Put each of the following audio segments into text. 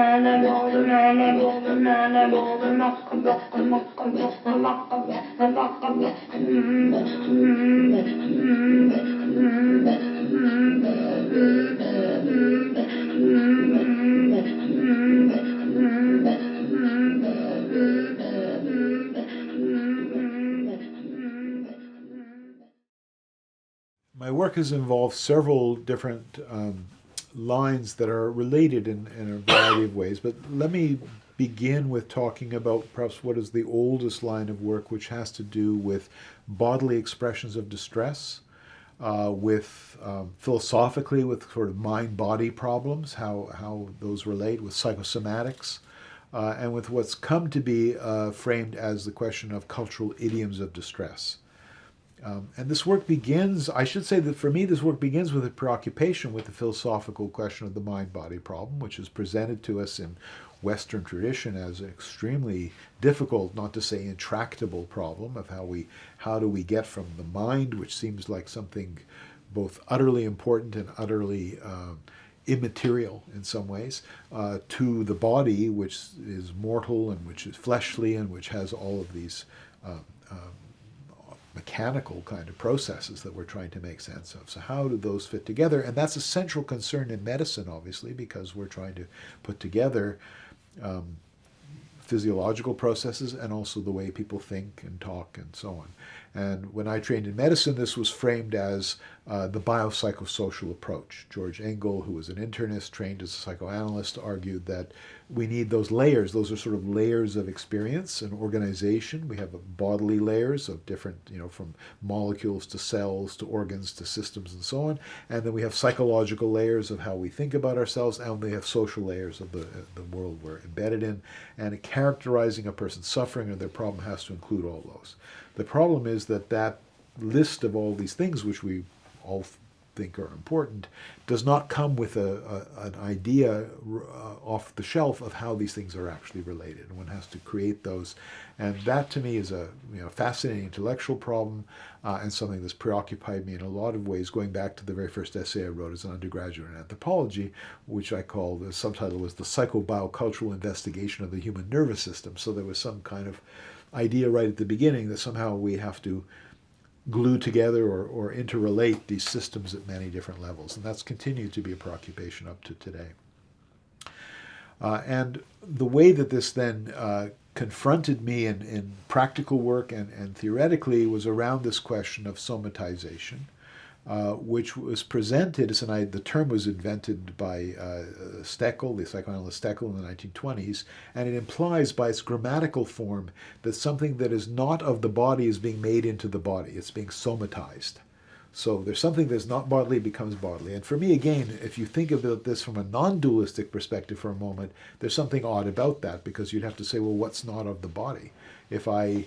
My work has involved several different lines that are related in a variety of ways, but let me begin with talking about perhaps what is the oldest line of work, which has to do with bodily expressions of distress, with philosophically with sort of mind-body problems, how those relate with psychosomatics, and with what's come to be framed as the question of cultural idioms of distress. And this work begins, I should say that for me, this work begins with a preoccupation with the philosophical question of the mind-body problem, which is presented to us in Western tradition as an extremely difficult, not to say intractable problem of how do we get from the mind, which seems like something both utterly important and utterly immaterial in some ways, to the body, which is mortal and which is fleshly and which has all of these mechanical kind of processes that we're trying to make sense of. So how do those fit together? And that's a central concern in medicine, obviously, because we're trying to put together physiological processes and also the way people think and talk and so on. And when I trained in medicine, this was framed as the biopsychosocial approach. George Engel, who was an internist trained as a psychoanalyst, argued that we need those layers. Those are sort of layers of experience and organization. We have bodily layers of different, from molecules to cells to organs to systems and so on. And then we have psychological layers of how we think about ourselves, and we have social layers of the world we're embedded in. And characterizing a person's suffering or their problem has to include all those. The problem is that list of all these things, which we all think are important, does not come with an idea off the shelf of how these things are actually related. And one has to create those. And that to me is a fascinating intellectual problem and something that's preoccupied me in a lot of ways, going back to the very first essay I wrote as an undergraduate in anthropology, which I called, the subtitle was The Psychobiocultural Investigation of the Human Nervous System. So there was some kind of idea right at the beginning that somehow we have to glue together or interrelate these systems at many different levels. And that's continued to be a preoccupation up to today. And the way that this then confronted me in practical work and theoretically was around this question of somatization, which was presented, the term was invented by Steckel, the psychoanalyst Steckel in the 1920s, and it implies by its grammatical form that something that is not of the body is being made into the body. It's being somatized. So there's something that's not bodily becomes bodily. And for me, again, if you think about this from a non-dualistic perspective for a moment, there's something odd about that, because you'd have to say, well, what's not of the body? If I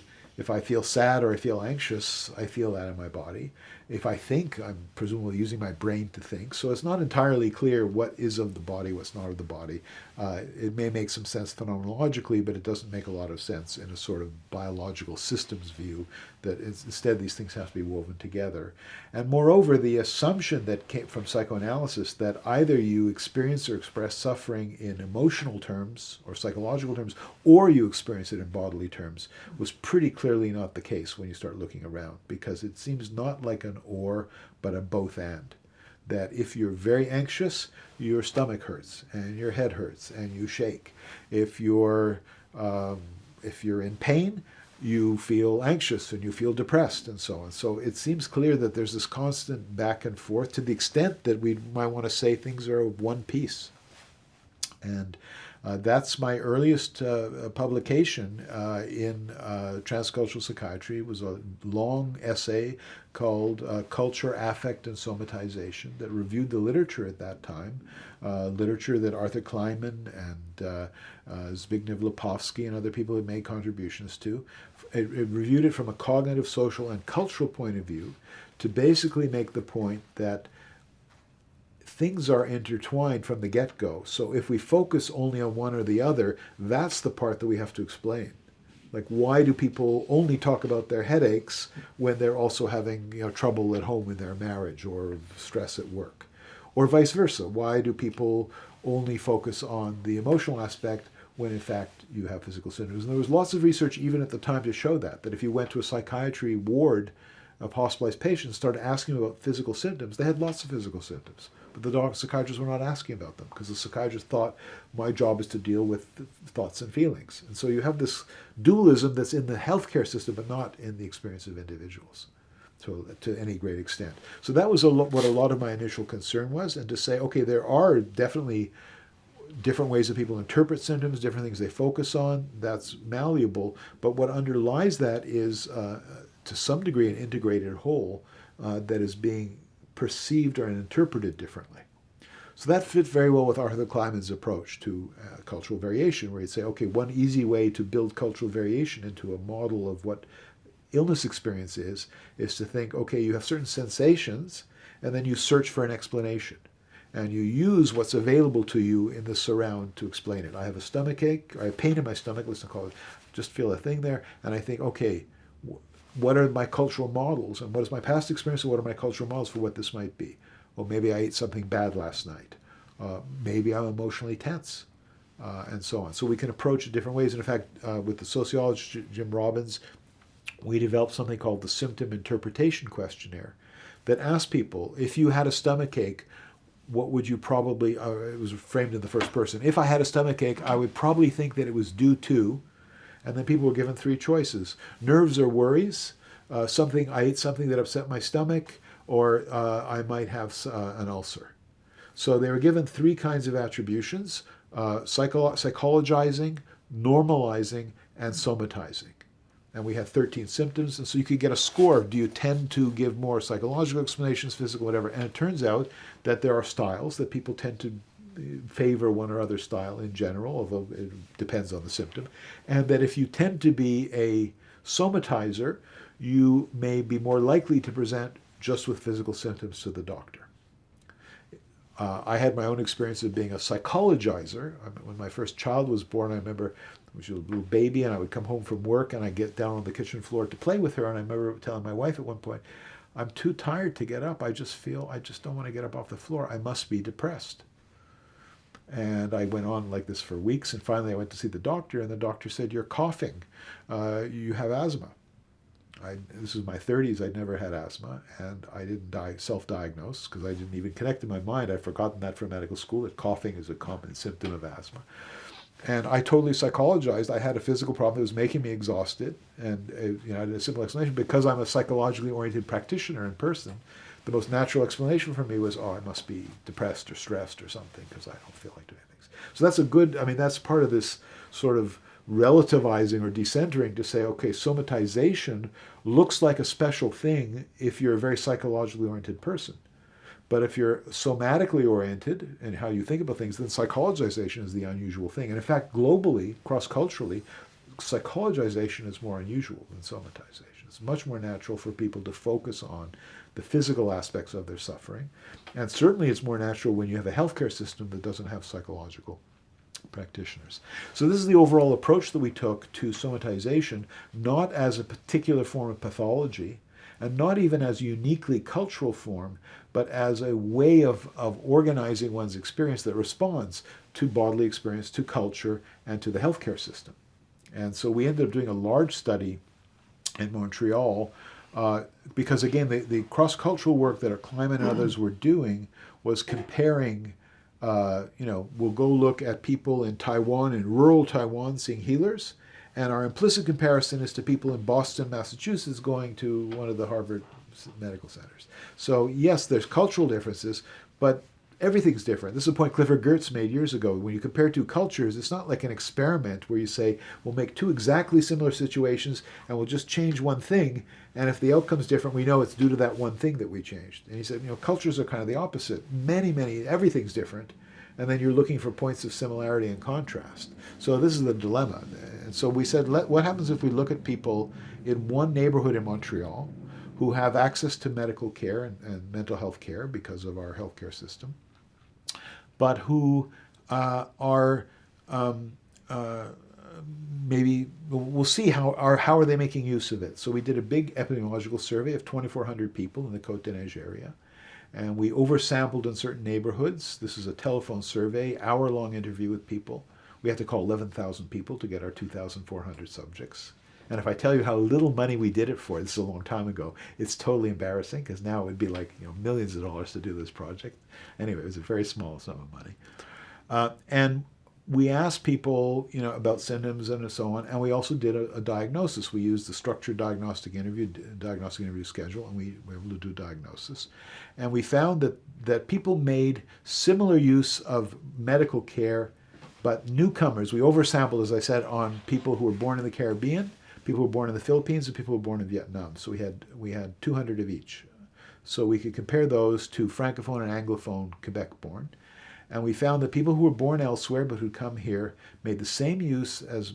feel sad or I feel anxious, I feel that in my body. If I think, I'm presumably using my brain to think. So it's not entirely clear what is of the body, what's not of the body. It may make some sense phenomenologically, but it doesn't make a lot of sense in a sort of biological systems view, that instead these things have to be woven together. And moreover, the assumption that came from psychoanalysis that either you experience or express suffering in emotional terms or psychological terms, or you experience it in bodily terms, was pretty clearly not the case when you start looking around, because it seems not like an or, but a both and. That if you're very anxious, your stomach hurts and your head hurts and you shake. If you're in pain, you feel anxious and you feel depressed and so on. So it seems clear that there's this constant back and forth, to the extent that we might want to say things are of one piece. And that's my earliest publication in Transcultural Psychiatry. It was a long essay called Culture, Affect, and Somatization that reviewed the literature at that time, literature that Arthur Kleinman and Zbigniew Lepofsky and other people had made contributions to. It reviewed it from a cognitive, social, and cultural point of view to basically make the point that things are intertwined from the get-go. So if we focus only on one or the other, that's the part that we have to explain. Like, why do people only talk about their headaches when they're also having trouble at home in their marriage or stress at work? Or vice versa. Why do people only focus on the emotional aspect when in fact you have physical symptoms. And there was lots of research even at the time to show that if you went to a psychiatry ward of hospitalized patients, started asking about physical symptoms, they had lots of physical symptoms. But the psychiatrists were not asking about them because the psychiatrist thought, my job is to deal with thoughts and feelings. And so you have this dualism that's in the healthcare system, but not in the experience of individuals to any great extent. So that was what a lot of my initial concern was, and to say, okay, there are definitely different ways that people interpret symptoms, different things they focus on, that's malleable, but what underlies that is, to some degree, an integrated whole that is being perceived or interpreted differently. So that fits very well with Arthur Kleiman's approach to cultural variation, where he'd say, okay, one easy way to build cultural variation into a model of what illness experience is to think, okay, you have certain sensations, and then you search for an explanation. And you use what's available to you in the surround to explain it. I have a stomach ache, I have pain in my stomach, let's call it, just feel a thing there, and I think, okay, what are my cultural models, and what is my past experience, and what are my cultural models for what this might be? Well, maybe I ate something bad last night. Maybe I'm emotionally tense, and so on. So we can approach it different ways. And in fact, with the sociologist Jim Robbins, we developed something called the Symptom Interpretation Questionnaire that asked people, if you had a stomach ache, what would you probably, it was framed in the first person, if I had a stomach ache, I would probably think that it was due to, and then people were given three choices: nerves or worries, I ate something that upset my stomach, or I might have an ulcer. So they were given three kinds of attributions: psychologizing, normalizing, and somatizing. And we had 13 symptoms, and so you could get a score. Do you tend to give more psychological explanations, physical, whatever? And it turns out that there are styles that people tend to favor one or other style in general, although it depends on the symptom. And that if you tend to be a somatizer, you may be more likely to present just with physical symptoms to the doctor. I had my own experience of being a psychologizer. When my first child was born, I remember she was a little baby, and I would come home from work, and I'd get down on the kitchen floor to play with her, and I remember telling my wife at one point, I'm too tired to get up. I just don't want to get up off the floor. I must be depressed. And I went on like this for weeks, and finally I went to see the doctor, and the doctor said, you're coughing. You have asthma. This is my 30s. I'd never had asthma, and I didn't self-diagnose because I didn't even connect in my mind. I'd forgotten that from medical school, that coughing is a common symptom of asthma. And I totally psychologized. I had a physical problem that was making me exhausted, and I had a simple explanation. Because I'm a psychologically oriented practitioner in person, the most natural explanation for me was, I must be depressed or stressed or something because I don't feel like doing things. So that's part of this sort of relativizing or decentering to say, okay, somatization looks like a special thing if you're a very psychologically oriented person. But if you're somatically oriented in how you think about things, then psychologization is the unusual thing. And in fact, globally, cross-culturally, psychologization is more unusual than somatization. It's much more natural for people to focus on the physical aspects of their suffering. And certainly it's more natural when you have a healthcare system that doesn't have psychological practitioners. So this is the overall approach that we took to somatization, not as a particular form of pathology, and not even as a uniquely cultural form, but as a way of organizing one's experience that responds to bodily experience, to culture, and to the healthcare system. And so we ended up doing a large study in Montreal because, again, the cross-cultural work that Kleiman and others were doing was comparing, we'll go look at people in Taiwan, in rural Taiwan, seeing healers, and our implicit comparison is to people in Boston, Massachusetts, going to one of the Harvard medical centers. So yes, there's cultural differences, but everything's different. This is a point Clifford Geertz made years ago. When you compare two cultures, it's not like an experiment where you say, we'll make two exactly similar situations and we'll just change one thing, and if the outcome's different, we know it's due to that one thing that we changed. And he said, cultures are kind of the opposite. Everything's different. And then you're looking for points of similarity and contrast. So this is the dilemma. And so we said, what happens if we look at people in one neighborhood in Montreal who have access to medical care and mental health care because of our healthcare system, but who are maybe, we'll see how are they making use of it. So we did a big epidemiological survey of 2,400 people in the Côte-des-Neiges area. And we oversampled in certain neighborhoods. This is a telephone survey, hour-long interview with people. We had to call 11,000 people to get our 2,400 subjects. And if I tell you how little money we did it for, this is a long time ago, it's totally embarrassing, because now it would be like millions of dollars to do this project. Anyway, it was a very small sum of money. And we asked people, about symptoms and so on, and we also did a diagnosis. We used the structured diagnostic interview schedule, and we were able to do diagnosis. And we found that people made similar use of medical care, but newcomers. We oversampled, as I said, on people who were born in the Caribbean, people who were born in the Philippines, and people who were born in Vietnam. So we had 200 of each. So we could compare those to Francophone and Anglophone Quebec-born. And we found that people who were born elsewhere but who come here made the same use as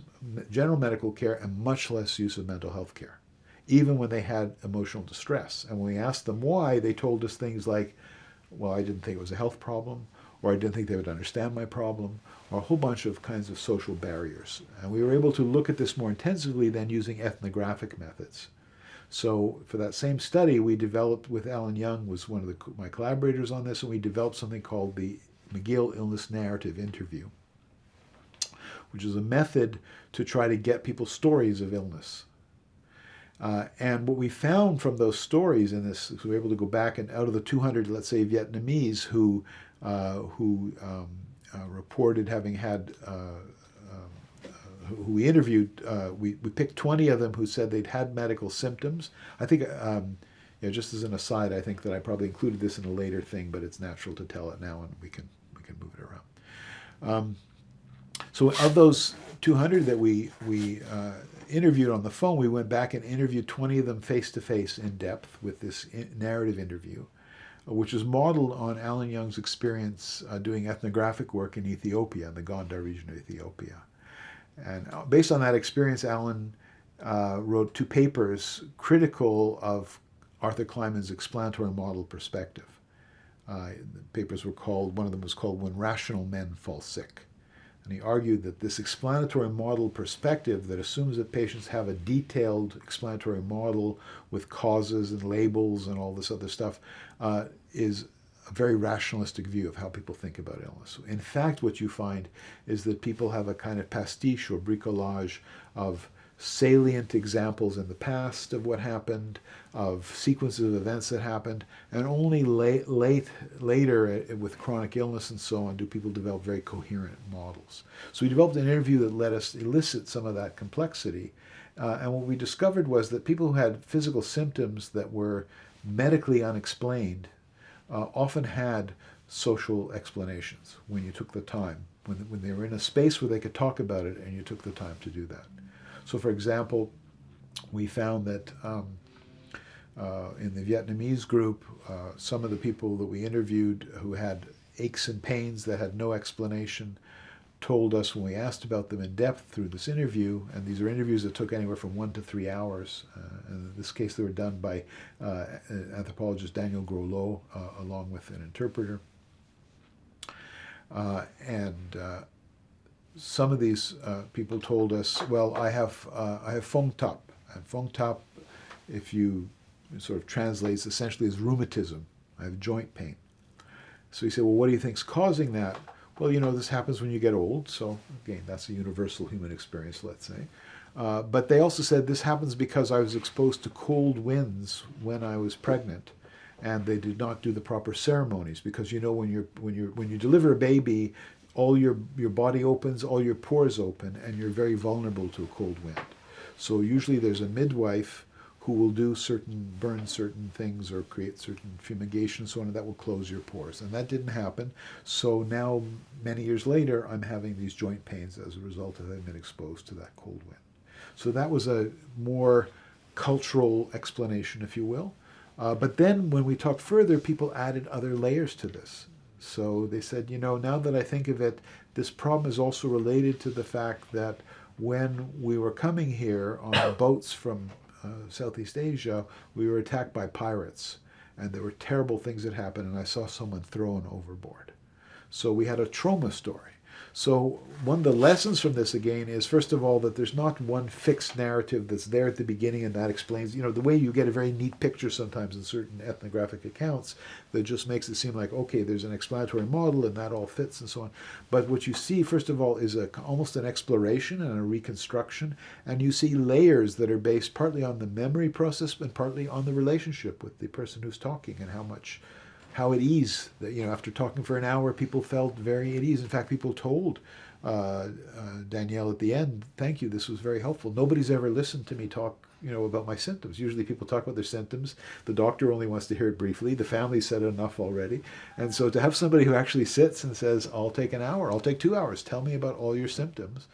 general medical care and much less use of mental health care, even when they had emotional distress. And when we asked them why, they told us things like, well, I didn't think it was a health problem, or I didn't think they would understand my problem, or a whole bunch of kinds of social barriers. And we were able to look at this more intensively than using ethnographic methods. So for that same study, we developed, with Alan Young, was one of my collaborators on this, and we developed something called the McGill Illness Narrative Interview, which is a method to try to get people's stories of illness. And what we found from those stories in this, we were able to go back, and out of the 200, let's say, Vietnamese who reported having had, who we interviewed, we picked 20 of them who said they'd had medical symptoms. I think, just as an aside, I think that I probably included this in a later thing, but it's natural to tell it now, and we can move it around. So of those 200 that we interviewed on the phone, we went back and interviewed 20 of them face-to-face in depth with this narrative interview, which is modeled on Alan Young's experience doing ethnographic work in Ethiopia, in the Gondar region of Ethiopia. And based on that experience, Alan wrote 2 papers critical of Arthur Kleinman's explanatory model perspective. The papers were called, one of them was called When Rational Men Fall Sick. And he argued that this explanatory model perspective that assumes that patients have a detailed explanatory model with causes and labels and all this other stuff is a very rationalistic view of how people think about illness. In fact, what you find is that people have a kind of pastiche or bricolage of salient examples in the past of what happened, of sequences of events that happened, and only later with chronic illness and so on do people develop very coherent models. So we developed an interview that let us elicit some of that complexity, and what we discovered was that people who had physical symptoms that were medically unexplained often had social explanations when you took the time, when they were in a space where they could talk about it and you took the time to do that. So, for example, we found that in the Vietnamese group, some of the people that we interviewed who had aches and pains that had no explanation told us when we asked about them in depth through this interview, and these are interviews that took anywhere from 1 to 3 hours. And in this case, they were done by anthropologist Daniel Groslo, along with an interpreter. Some of these people told us, well, I have phong top. And phong top, if you sort of translates essentially as rheumatism. I have joint pain. So you say, well, what do you think's causing that? Well, this happens when you get old. So again, that's a universal human experience, let's say. But they also said this happens because I was exposed to cold winds when I was pregnant, and they did not do the proper ceremonies, because when you deliver a baby, all your body opens, all your pores open, and you're very vulnerable to a cold wind. So usually there's a midwife who will burn certain things or create certain fumigation and so on, and that will close your pores. And that didn't happen. So now, many years later, I'm having these joint pains as a result of having been exposed to that cold wind. So that was a more cultural explanation, if you will. But then when we talked further, people added other layers to this. So they said, now that I think of it, this problem is also related to the fact that when we were coming here on boats from Southeast Asia, we were attacked by pirates, and there were terrible things that happened, and I saw someone thrown overboard. So we had a trauma story. So one of the lessons from this again is, first of all, that there's not one fixed narrative that's there at the beginning and that explains, the way you get a very neat picture sometimes in certain ethnographic accounts that just makes it seem like, okay, there's an explanatory model and that all fits and so on. But what you see, first of all, is almost an exploration and a reconstruction, and you see layers that are based partly on the memory process and partly on the relationship with the person who's talking and how at ease, after talking for an hour, people felt very at ease. In fact, people told Danielle at the end, thank you, this was very helpful. Nobody's ever listened to me talk, about my symptoms. Usually people talk about their symptoms. The doctor only wants to hear it briefly. The family said enough already. And so to have somebody who actually sits and says, I'll take an hour, I'll take 2 hours, tell me about all your symptoms,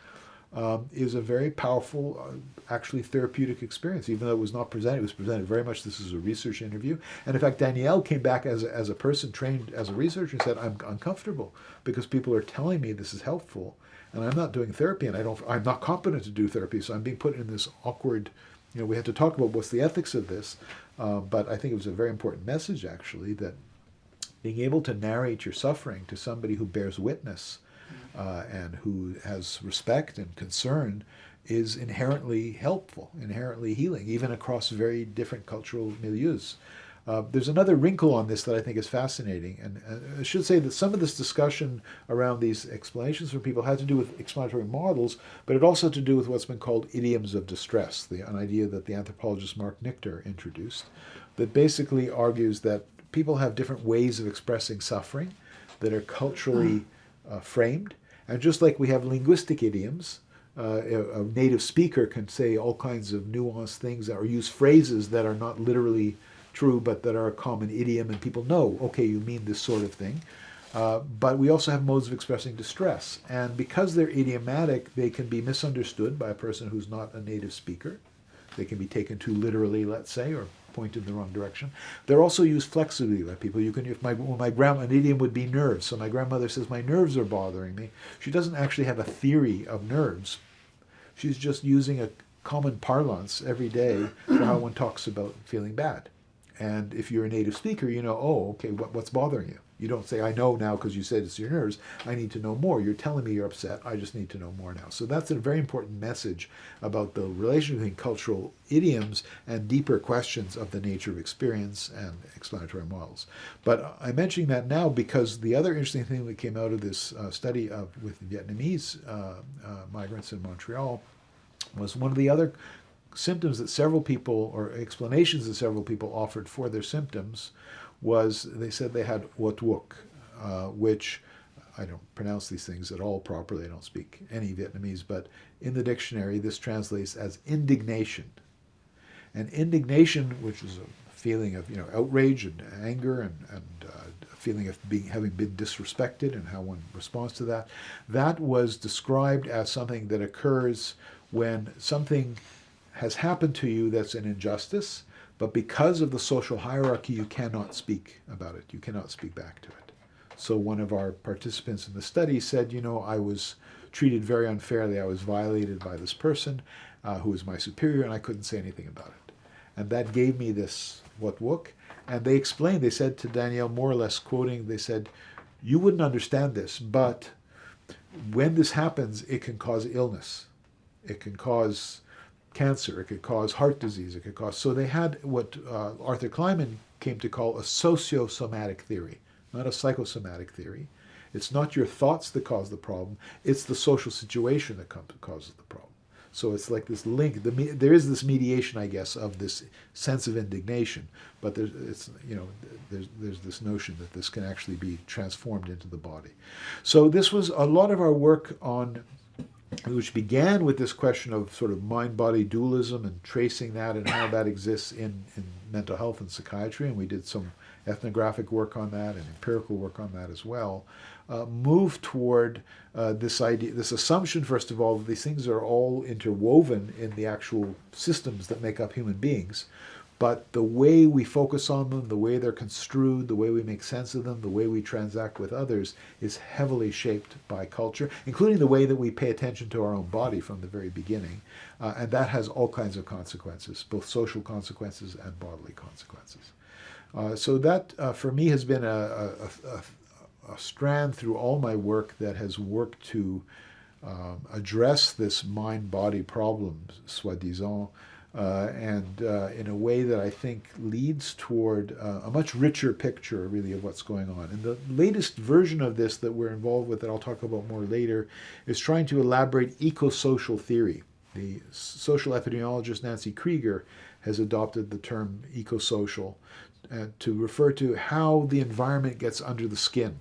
is a very powerful, actually therapeutic experience. Even though it was not presented, it was presented very much, this is a research interview. And in fact, Danielle came back as a person trained as a researcher and said, I'm uncomfortable because people are telling me this is helpful, and I'm not doing therapy, and I'm not competent to do therapy, so I'm being put in this awkward, we had to talk about what's the ethics of this, but I think it was a very important message, actually, that being able to narrate your suffering to somebody who bears witness and who has respect and concern is inherently helpful, inherently healing, even across very different cultural milieus. There's another wrinkle on this that I think is fascinating, and I should say that some of this discussion around these explanations for people had to do with explanatory models, but it also had to do with what's been called idioms of distress, an idea that the anthropologist Mark Nichter introduced, that basically argues that people have different ways of expressing suffering that are culturally framed. And just like we have linguistic idioms, a native speaker can say all kinds of nuanced things or use phrases that are not literally true, but that are a common idiom, and people know, okay, you mean this sort of thing. But we also have modes of expressing distress. And because they're idiomatic, they can be misunderstood by a person who's not a native speaker. They can be taken too literally, let's say, or pointed in the wrong direction. They're also used flexibly by people. You can, if an idiom would be nerves. So my grandmother says, my nerves are bothering me. She doesn't actually have a theory of nerves. She's just using a common parlance every day for how one talks about feeling bad. And if you're a native speaker, oh, okay, what's bothering you? You don't say, I know now because you said it's your nerves. I need to know more. You're telling me you're upset. I just need to know more now. So that's a very important message about the relation between cultural idioms and deeper questions of the nature of experience and explanatory models. But I'm mentioning that now because the other interesting thing that came out of this study with Vietnamese migrants in Montreal was one of the other symptoms that several people, or explanations that several people offered for their symptoms, was they said they had Wat Wook, which I don't pronounce these things at all properly. I don't speak any Vietnamese, but in the dictionary this translates as indignation. And indignation, which is a feeling of outrage and anger and a feeling of having been disrespected and how one responds to that, that was described as something that occurs when something has happened to you that's an injustice, but because of the social hierarchy, you cannot speak about it. You cannot speak back to it. So one of our participants in the study said, I was treated very unfairly. I was violated by this person who was my superior, and I couldn't say anything about it. And that gave me this Wat Wook. And they explained, they said to Danielle, more or less quoting, they said, you wouldn't understand this, but when this happens, it can cause illness. It can cause cancer, it could cause heart disease, it could cause... So they had what Arthur Kleinman came to call a sociosomatic theory, not a psychosomatic theory. It's not your thoughts that cause the problem, it's the social situation that causes the problem. So it's like this link, there is this mediation, I guess, of this sense of indignation, but there's this notion that this can actually be transformed into the body. So this was a lot of our work on, which began with this question of sort of mind-body dualism and tracing that and how that exists in mental health and psychiatry, and we did some ethnographic work on that and empirical work on that as well, moved toward this idea, this assumption, first of all, that these things are all interwoven in the actual systems that make up human beings, but the way we focus on them, the way they're construed, the way we make sense of them, the way we transact with others is heavily shaped by culture, including the way that we pay attention to our own body from the very beginning. And that has all kinds of consequences, both social consequences and bodily consequences. So that, for me, has been a a strand through all my work that has worked to address this mind-body problem, soi-disant, and in a way that I think leads toward a much richer picture, really, of what's going on. And the latest version of this that we're involved with, that I'll talk about more later, is trying to elaborate eco-social theory. The social epidemiologist Nancy Krieger has adopted the term eco-social to refer to how the environment gets under the skin.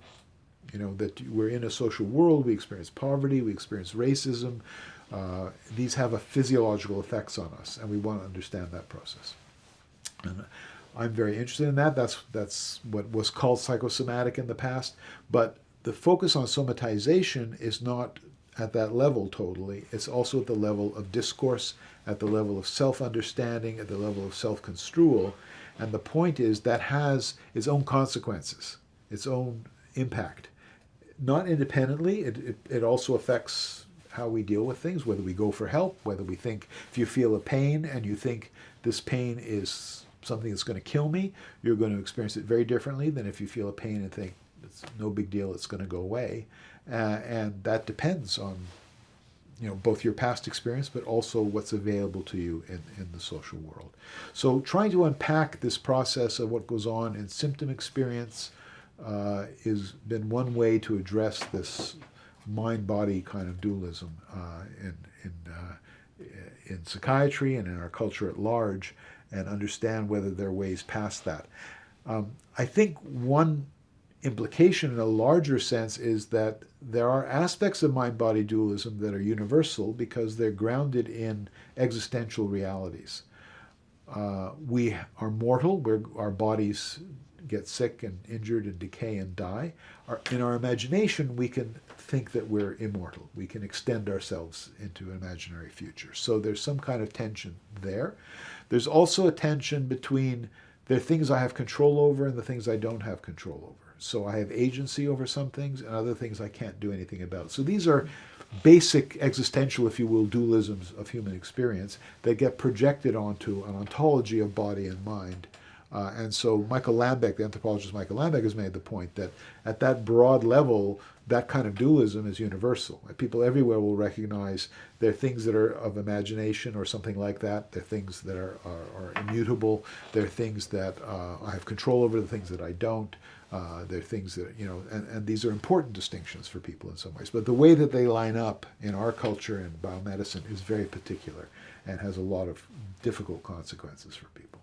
You know, that we're in a social world, we experience poverty, we experience racism. These have a physiological effects on us, and we want to understand that process. And I'm very interested in that. That's what was called psychosomatic in the past. But the focus on somatization is not at that level totally. It's also at the level of discourse, at the level of self-understanding, at the level of self-construal. And the point is that has its own consequences, its own impact. Not independently, it also affects how we deal with things, whether we go for help, whether we think, if you feel a pain and you think this pain is something that's going to kill me, you're going to experience it very differently than if you feel a pain and think, it's no big deal, it's going to go away. And that depends on, you know, both your past experience, but also what's available to you in the social world. So trying to unpack this process of what goes on in symptom experience has been one way to address this mind-body kind of dualism in psychiatry and in our culture at large, and understand whether there are ways past that. I think one implication in a larger sense is that there are aspects of mind-body dualism that are universal because they're grounded in existential realities. We are mortal, our bodies get sick and injured and decay and die. In our imagination, we can think that we're immortal. We can extend ourselves into an imaginary future. So there's some kind of tension there. There's also a tension between the things I have control over and the things I don't have control over. So I have agency over some things and other things I can't do anything about. So these are basic existential, if you will, dualisms of human experience that get projected onto an ontology of body and mind. And so Michael Lambeck, the anthropologist Michael Lambeck, has made the point that at that broad level, that kind of dualism is universal. People everywhere will recognize there are things that are of imagination or something like that. There are things that are immutable. There are things that I have control over, the things that I don't. There are things that, you know, and these are important distinctions for people in some ways. But the way that they line up in our culture and biomedicine is very particular and has a lot of difficult consequences for people.